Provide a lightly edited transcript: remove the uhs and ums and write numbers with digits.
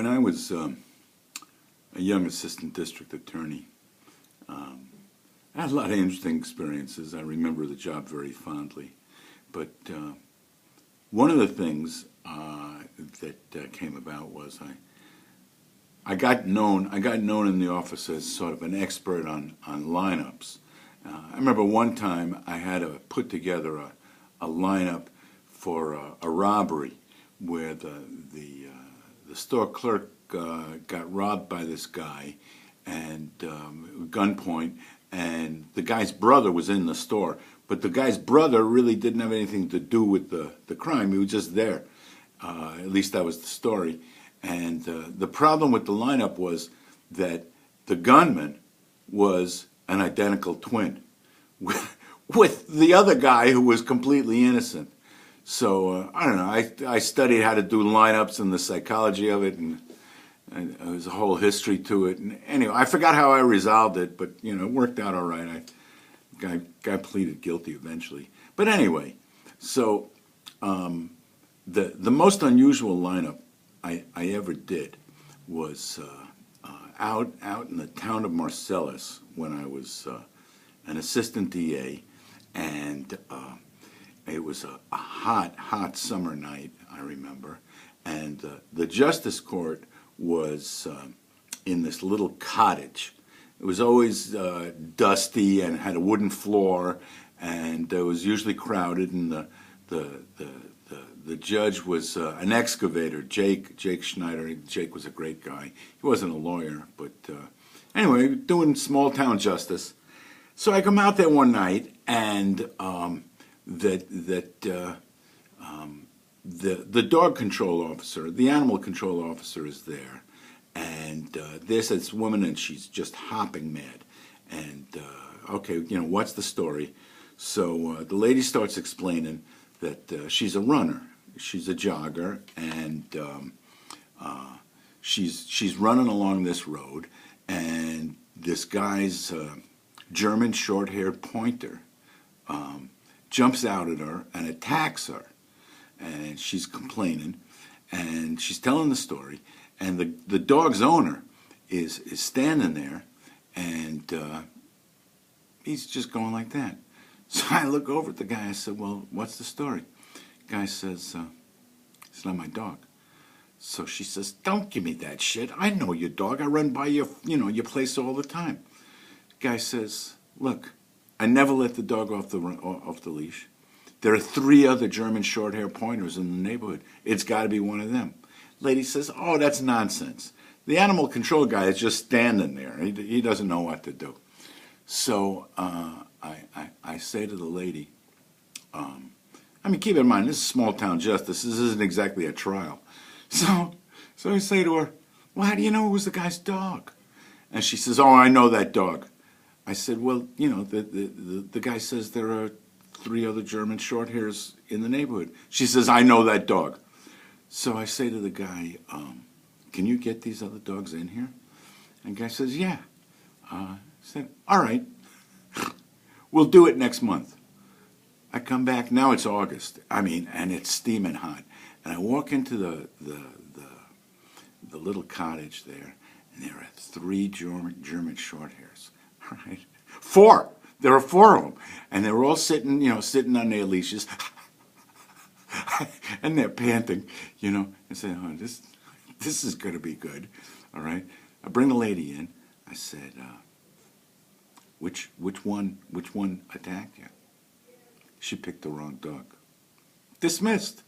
When I was a young assistant district attorney, I had a lot of interesting experiences. I remember the job very fondly. But one of the things that came about was I got known in the office as sort of an expert on lineups. I remember one time I had to put together a lineup for a robbery where the store clerk got robbed by this guy and gunpoint, and the guy's brother was in the store. But the guy's brother really didn't have anything to do with the crime. He was just there. At least that was the story. And the problem with the lineup was that the gunman was an identical twin with the other guy who was completely innocent. So, I don't know, I studied how to do lineups and the psychology of it, and there's a whole history to it. And anyway, I forgot how I resolved it, but, you know, it worked out all right. Guy pleaded guilty eventually. But anyway, so the most unusual lineup I ever did was out in the town of Marcellus when I was an assistant DA, and it was a hot summer night, I remember, and the Justice Court was in this little cottage. It was always dusty and had a wooden floor, and it was usually crowded, and the judge was an excavator, Jake Schneider. Jake was a great guy. He wasn't a lawyer, but anyway, doing small town justice. So I come out there one night, and the dog control officer, the animal control officer, is there, and there's this woman, and she's just hopping mad. And okay, you know, what's the story? So the lady starts explaining that she's a runner, she's a jogger, and she's running along this road, and this guy's German short-haired pointer jumps out at her and attacks her, and she's complaining, and she's telling the story, and the dog's owner is standing there, and he's just going like that. So I look over at the guy. I said, "Well, what's the story?" The guy says, "It's not my dog." So she says, "Don't give me that shit. I know your dog. I run by your place all the time." The guy says, "Look, I never let the dog off the leash. There are 3 other German short-hair pointers in the neighborhood. It's got to be one of them." Lady says, "Oh, that's nonsense. The animal control guy is just standing there. He doesn't know what to do." So I say to the lady, I mean, keep in mind, this is small-town justice. This isn't exactly a trial. So I say to her, "Well, how do you know it was the guy's dog?" And she says, "Oh, I know that dog." I said, "Well, you know, the guy says there are 3 other German short-hairs in the neighborhood." She says, "I know that dog." So I say to the guy, "Can you get these other dogs in here?" And the guy says, "Yeah." I said, "All right, we'll do it next month." I come back, now it's August, and it's steaming hot. And I walk into the little cottage there, and there are 3 German short-hairs. Right? 4! There are 4 of them. And they're all sitting on their leashes, and they're panting, and saying, "Oh, this is going to be good." All right? I bring the lady in. I said, which one attacked you?" She picked the wrong dog. Dismissed.